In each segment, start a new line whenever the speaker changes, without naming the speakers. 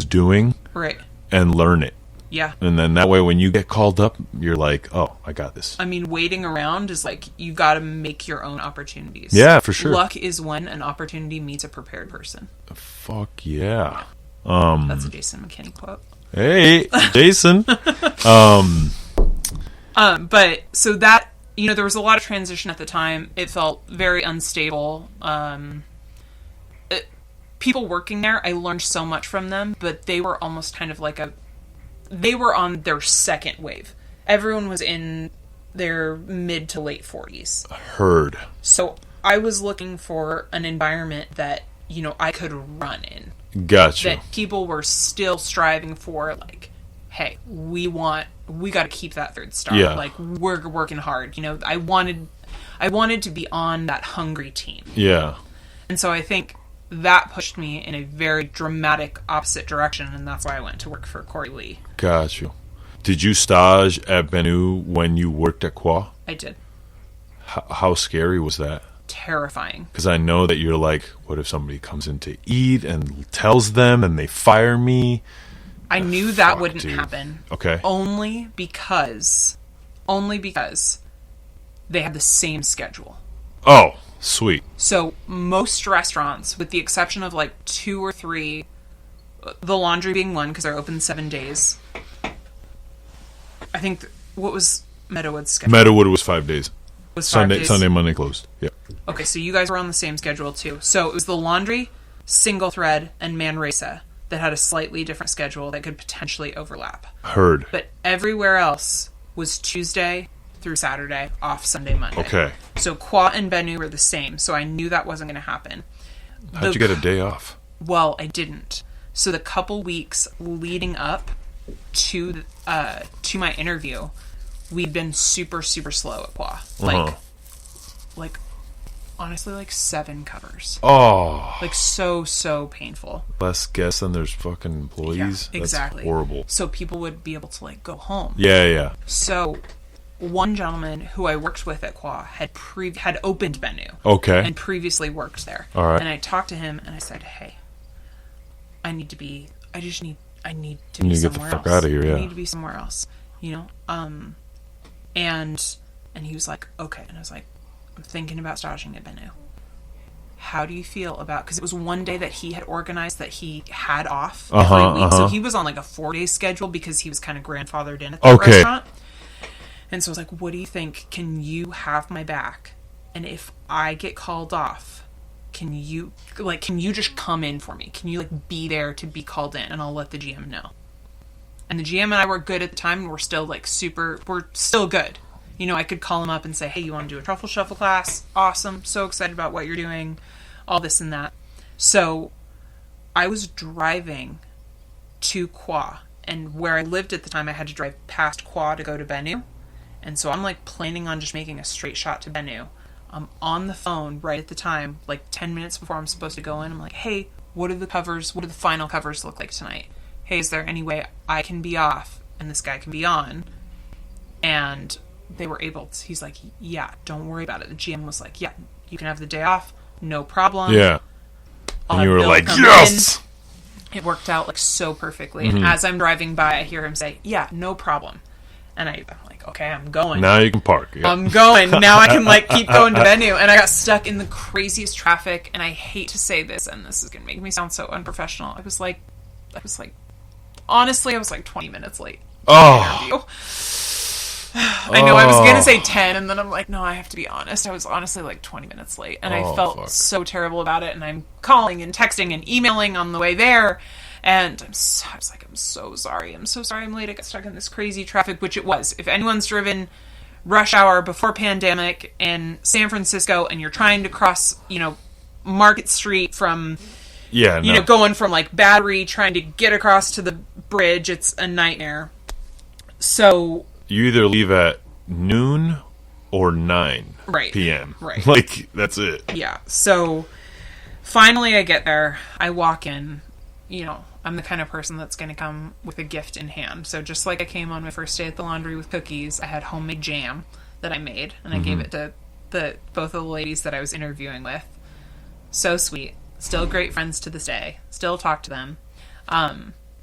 doing,
Right.
and learn it.
Yeah.
And then that way, when you get called up, you're like, oh, I got this.
I mean, waiting around is like, you got to make your own opportunities.
Yeah, for sure.
Luck is when an opportunity meets a prepared person.
Fuck yeah.
That's a Jason McKinney quote.
Hey, Jason.
But so that, there was a lot of transition at the time. It felt very unstable. People working there, I learned so much from them, but they were almost kind of like they were on their second wave. Everyone was in their mid to late 40s.
Heard.
So I was looking for an environment that, I could run in.
Gotcha.
That people were still striving for, like, hey, we got to keep that third star.
Yeah.
Like, we're working hard. I wanted to be on that hungry team.
Yeah.
And so I think that pushed me in a very dramatic opposite direction, and that's why I went to work for Corey Lee.
Got you. Did you stage at Benu when you worked at Qua?
I did.
How scary was that?
Terrifying.
Because I know that you're like, what if somebody comes in to eat and tells them and they fire me?
I knew that wouldn't happen.
Okay.
Only because they had the same schedule.
Oh, sweet.
So most restaurants, with the exception of like 2 or 3, the Laundry being one because they're open 7 days. I think what was Meadowood's schedule?
Meadowood was 5 days.
Was 5 days?
Sunday, Monday closed. Yeah.
Okay, so you guys were on the same schedule too. So it was the Laundry, Single Thread, and Manresa that had a slightly different schedule that could potentially overlap.
Heard.
But everywhere else was Tuesday through Saturday, off Sunday, Monday.
Okay.
So Qua and Benu were the same, so I knew that wasn't going to happen.
How'd you get a day off?
Well, I didn't. So the couple weeks leading up to my interview, we'd been super, super slow at Qua. Like, honestly, like 7 covers.
Oh.
Like, so painful.
Less guests than there's fucking employees?
Yeah, exactly.
That's horrible.
So people would be able to, like, go home.
Yeah.
So one gentleman who I worked with at Qua had opened Benu.
Okay.
And previously worked there.
All right.
And I talked to him and I said, hey, I need to be somewhere else.
You need to get the fuck out of here, yeah.
I need to be somewhere else, And he was like, okay. And I was like, I'm thinking about staging at Benu. How do you feel about... Because it was one day that he had organized that he had off every week. So he was on like a 4-day schedule because he was kind of grandfathered in at the restaurant. And so I was like, what do you think? Can you have my back? And if I get called off, can you just come in for me? Can you like be there to be called in? And I'll let the GM know. And the GM and I were good at the time, and we're still good. I could call him up and say, hey, you want to do a truffle shuffle class? Awesome. So excited about what you're doing. All this and that. So I was driving to Qua, and where I lived at the time, I had to drive past Qua to go to Benu. And so I'm like planning on just making a straight shot to Benu. I'm on the phone right at the time, like 10 minutes before I'm supposed to go in. I'm like, hey, what do the final covers look like tonight? Hey, is there any way I can be off and this guy can be on? And they were able to. He's like, yeah, don't worry about it. The GM was like, yeah, you can have the day off, no problem.
Yeah.
And
you were like, yes!
It worked out like so perfectly. And as I'm driving by, I hear him say, yeah, no problem. And I'm like, okay, I'm going.
Now you can park. Yeah.
I'm going. Now I can like keep going to Benu. And I got stuck in the craziest traffic. And I hate to say this, and this is going to make me sound so unprofessional. I was like, honestly, I was like 20 minutes late.
Oh.
I know I was going to say 10, and then I'm like, no, I have to be honest. I was honestly like 20 minutes late. And I felt so terrible about it. And I'm calling and texting and emailing on the way there. And I was like, I'm so sorry. I'm so sorry I'm late. I got stuck in this crazy traffic, which it was. If anyone's driven rush hour before pandemic in San Francisco and you're trying to cross, Market Street from, going from like Battery, trying to get across to the bridge, it's a nightmare. So
you either leave at noon or 9 p.m.
Right.
Like, that's it.
Yeah. So finally I get there. I walk in. I'm the kind of person that's going to come with a gift in hand. So just like I came on my first day at the Laundry with cookies, I had homemade jam that I made, and I gave it to both of the ladies that I was interviewing with. So sweet. Still great friends to this day. Still talk to them.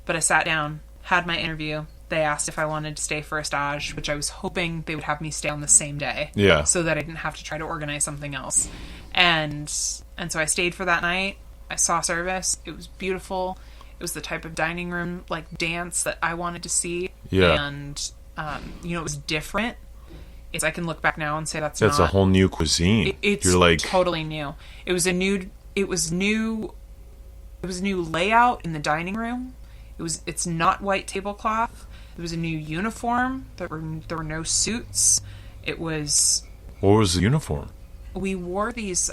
But I sat down, had my interview. They asked if I wanted to stay for a stage, which I was hoping they would have me stay on the same day.
Yeah.
So that I didn't have to try to organize something else. And so I stayed for that night. I saw service. It was beautiful. It was the type of dining room, like, dance that I wanted to see.
Yeah.
And, it was different. I can look back now and say that's
a whole new cuisine.
It's
You're like,
totally new. It was new layout in the dining room. It's not white tablecloth. There was a new uniform. There were no suits. It was...
What was the uniform?
We wore these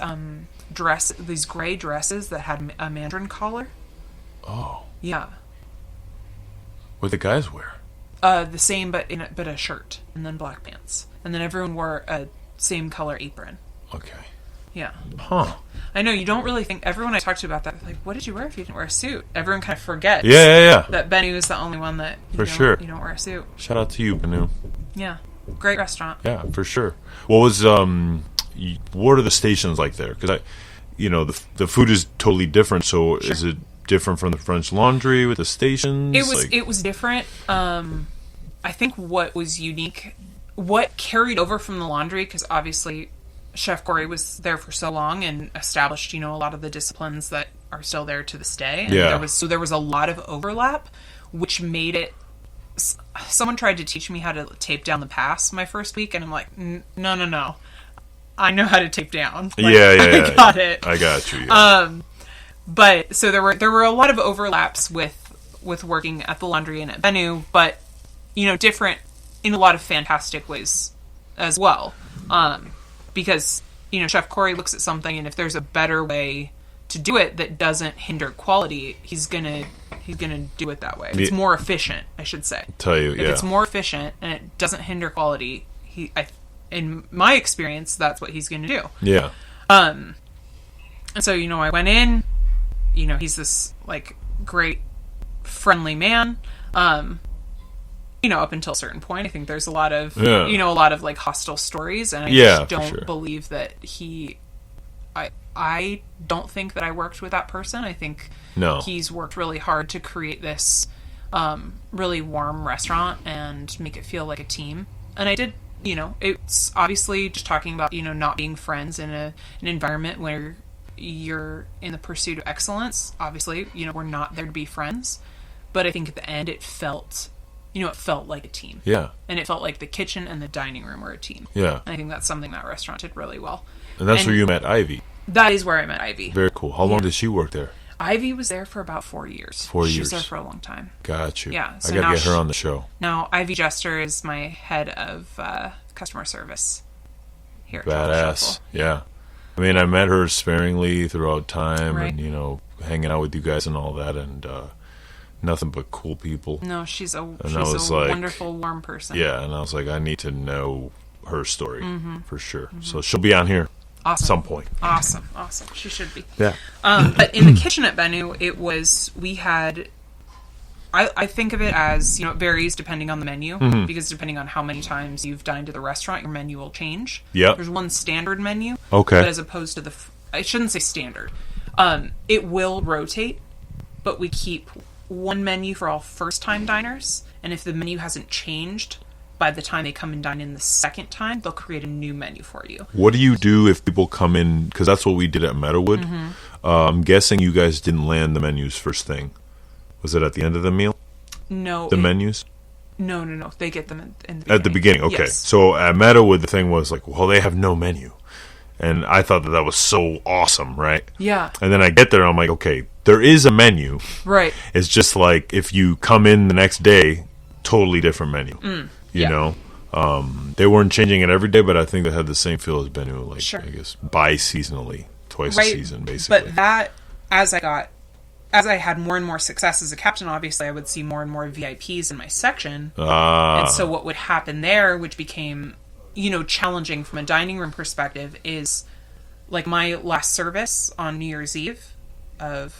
these gray dresses that had a mandarin collar.
Oh.
Yeah.
What did the guys wear?
The same, but a shirt and then black pants, and then everyone wore a same color apron.
Okay.
Yeah.
Huh.
I know, you don't really think... Everyone I talked to about that, like, what did you wear if you didn't wear a suit? Everyone kind of forgets.
Yeah.
That Bennu is the only one that...
For sure.
You don't wear a suit.
Shout out to you, Benu.
Yeah. Great restaurant.
Yeah, for sure. What was... what are the stations like there? Because the food is totally different, so
Sure.
Is it different from the French Laundry with the stations?
It was different. I think what was unique... What carried over from the laundry, because obviously... Chef Corey was there for so long and established, a lot of the disciplines that are still there to this day. And
yeah.
There was a lot of overlap, which made it... Someone tried to teach me how to tape down the pass my first week, and I'm like, no. I know how to tape down. Like, I got it.
I got you. Yeah.
But so there were a lot of overlaps with working at the laundry and at Bennu, but different in a lot of fantastic ways as well. Because, Chef Corey looks at something, and if there's a better way to do it that doesn't hinder quality, he's gonna do it that way. If it's more efficient, I should say. If it's more efficient and it doesn't hinder quality, in my experience, that's what he's gonna do.
Yeah.
And so, I went in, he's this, like, great, friendly man. Up until a certain point, I think there's a lot of, like, hostile stories, and I just don't believe that I don't think that I worked with that person. I think he's worked really hard to create this really warm restaurant and make it feel like a team. And I did, it's obviously just talking about, not being friends in an environment where you're in the pursuit of excellence. Obviously, we're not there to be friends, but I think at the end it felt like a team.
Yeah.
And it felt like the kitchen and the dining room were a team.
Yeah.
And I think that's something that restaurant did really well.
And that's where you met Ivy.
That is where I met Ivy.
Very cool. How long did she work there?
Ivy was there for about 4 years.
4 years.
She was there for a long time.
Got you.
Yeah.
So I got to get her on the show.
Now, Ivy Jester is my head of customer service here at
Badass. Yeah. I mean, I met her sparingly throughout time and, hanging out with you guys and all that, and nothing but cool people.
No, she's a wonderful, warm person.
Yeah, and I was like, I need to know her story for sure. Mm-hmm. So she'll be on here at some point.
Awesome. She should be.
Yeah.
But in the kitchen at Bennu, we had... I think of it as, it varies depending on the menu, because depending on how many times you've dined at the restaurant, your menu will change.
Yep.
There's one standard menu.
Okay.
But as opposed to I shouldn't say standard. It will rotate, but we keep one menu for all first-time diners, and if the menu hasn't changed by the time they come and dine in the second time, they'll create a new menu for you.
What do you do if people come in? Because that's what we did at Meadowood. I'm guessing you guys didn't land the menus first thing. Was it at the end of the meal?
No.
Menus?
No. They get them in the beginning.
At the beginning, okay.
Yes.
So at Meadowood, the thing was like, well, they have no menu. And I thought that was so awesome, right?
Yeah.
And then I get there, I'm like, okay, there is a menu.
Right.
It's just like if you come in the next day, totally different menu. You know? They weren't changing it every day, but I think they had the same feel as Bennu, like, I guess, bi-seasonally, twice a season, basically.
But that, as I had more and more success as a captain, obviously I would see more and more VIPs in my section. And so what would happen there, which became, challenging from a dining room perspective, is like my last service on New Year's Eve, like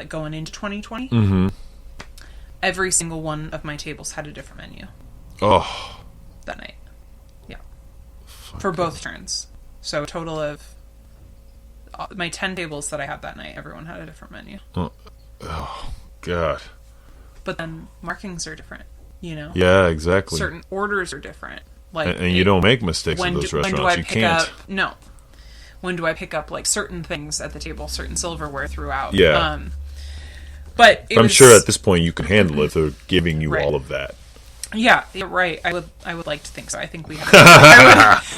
going into 2020. Every single one of my tables had a different menu.
Oh.
That night. Yeah. For both turns. So a total of my 10 tables that I had that night, everyone had a different menu.
God.
But then markings are different, you know?
Yeah, exactly.
Certain orders are different. Like,
and you don't make mistakes in those restaurants.
When do I
you
pick
can't.
up... No. When do I pick up, like, certain things at the table, certain silverware throughout?
Yeah.
But
I'm sure at this point you can handle it. They're giving you all of that.
Yeah, you're right. I would like to think so. I think we had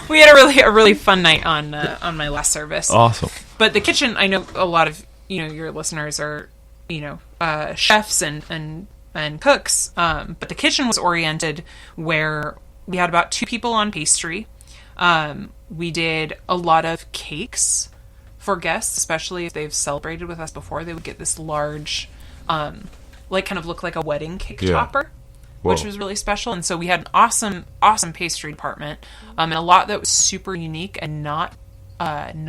a really fun night on my last service.
Awesome.
But the kitchen, I know a lot of your listeners are chefs and cooks. But the kitchen was oriented where we had about 2 people on pastry. We did a lot of cakes for guests, especially if they've celebrated with us before. They would get this large, kind of look like a wedding cake topper. Whoa. Which was really special. And so we had an awesome pastry department, and a lot that was super unique and not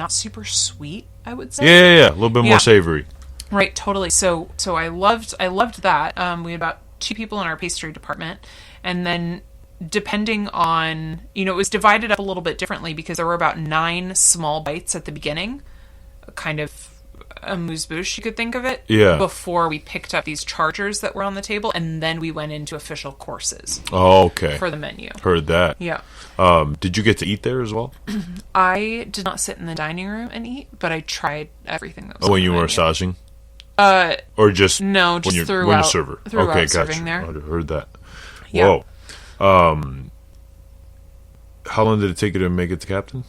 super sweet, I would say.
Yeah. A little bit more savory.
Right, totally. So I loved that. We had about 2 people in our pastry department, and then depending on, it was divided up a little bit differently because there were about 9 small bites at the beginning, kind of amuse-bouche, you could think of it.
Yeah.
Before we picked up these chargers that were on the table, and then we went into official courses.
Oh, okay.
For the menu.
Heard that.
Yeah.
Did you get to eat there as well?
I did not sit in the dining room and eat, but I tried everything that was
when you were massaging? Or just
no, just
when
throughout.
When you're server.
Okay, gotcha. There.
I heard that.
Yeah.
Whoa. How long did it take you to make it to captain?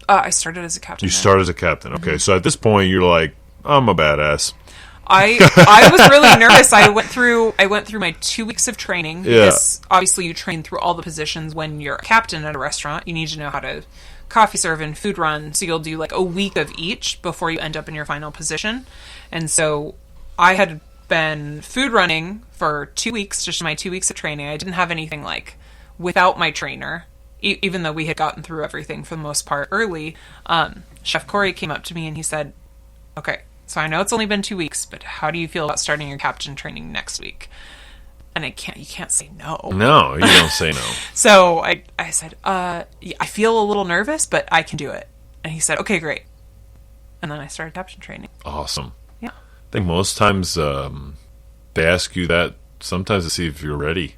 I started as a captain.
You started as a captain. Okay, so at this point you're like, I'm a badass.
I was really nervous. I went through my 2 weeks of training because obviously you train through all the positions when you're a captain at a restaurant. You need to know how to coffee serve and food run. So you'll do like a week of each before you end up in your final position. And so I had been food running for 2 weeks, just my 2 weeks of training. I didn't have anything like without my trainer, even though we had gotten through everything for the most part early. Chef Corey came up to me and he said, okay, so I know it's only been 2 weeks, but how do you feel about starting your captain training next week? And you can't say no.
No, you don't say no.
So I said, I feel a little nervous, but I can do it. And he said, okay, great. And then I started captain training.
Awesome.
Yeah.
I think most times they ask you that sometimes to see if you're ready,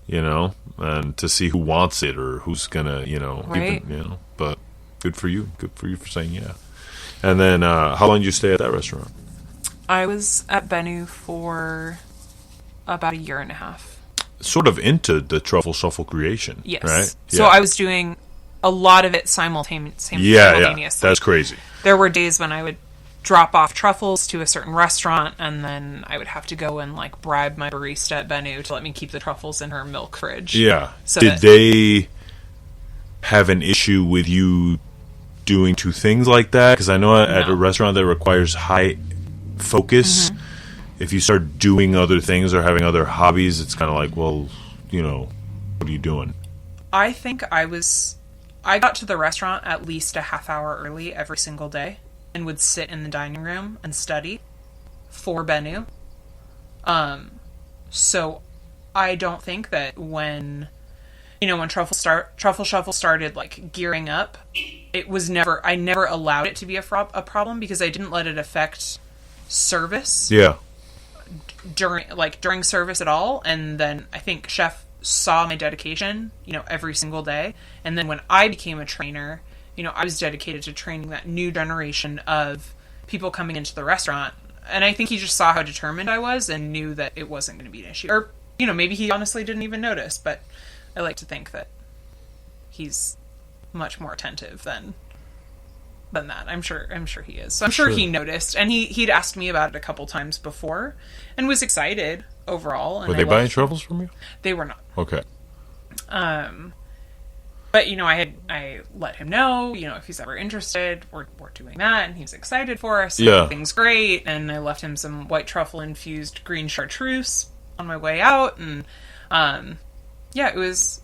and to see who wants it or who's gonna,
right.
even, but good for you. Good for you for saying yeah. And then, how long did you stay at that restaurant?
I was at Bennu for about 1.5 years.
Sort of into the truffle shuffle creation,
yes.
Right?
So I was doing a lot of it simultaneously.
Yeah, that's crazy.
There were days when I would drop off truffles to a certain restaurant, and then I would have to go and bribe my barista at Bennu to let me keep the truffles in her milk fridge.
Yeah.
So
did they have an issue with you doing 2 things like that? Because I know at a restaurant that requires high focus, if you start doing other things or having other hobbies, it's kind of like, well, what are you doing?
I think I got to the restaurant at least a half hour early every single day and would sit in the dining room and study for Bennu. So I don't think that when Truffle Shuffle started gearing up, I never allowed it to be a problem because I didn't let it affect service.
Yeah.
During service at all. And then I think Chef saw my dedication, every single day. And then when I became a trainer, I was dedicated to training that new generation of people coming into the restaurant. And I think he just saw how determined I was and knew that it wasn't going to be an issue. Or, maybe he honestly didn't even notice, but I like to think that he's much more attentive than that. I'm sure he is. So I'm sure he noticed, and he'd asked me about it a couple times before, and was excited overall. And
were they buying truffles from you?
They were not.
Okay.
But I let him know, if he's ever interested, we're doing that, and he was excited for us.
Yeah,
everything's great, and I left him some white truffle infused green chartreuse on my way out, and it was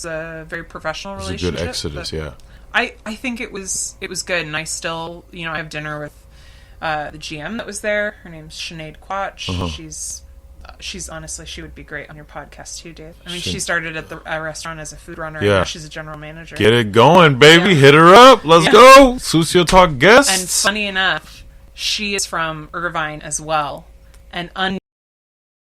a very professional relationship.
It was a good exodus, yeah.
I think it was good, and I still, I have dinner with the GM that was there. Her name's Sinead Quatch. She's honestly, she would be great on your podcast too, Dave. I mean, she started at the restaurant as a food runner, and now she's a general manager.
Get it going, baby. Yeah. Hit her up. Let's go. Sucio Talk guests.
And funny enough, she is from Irvine as well. and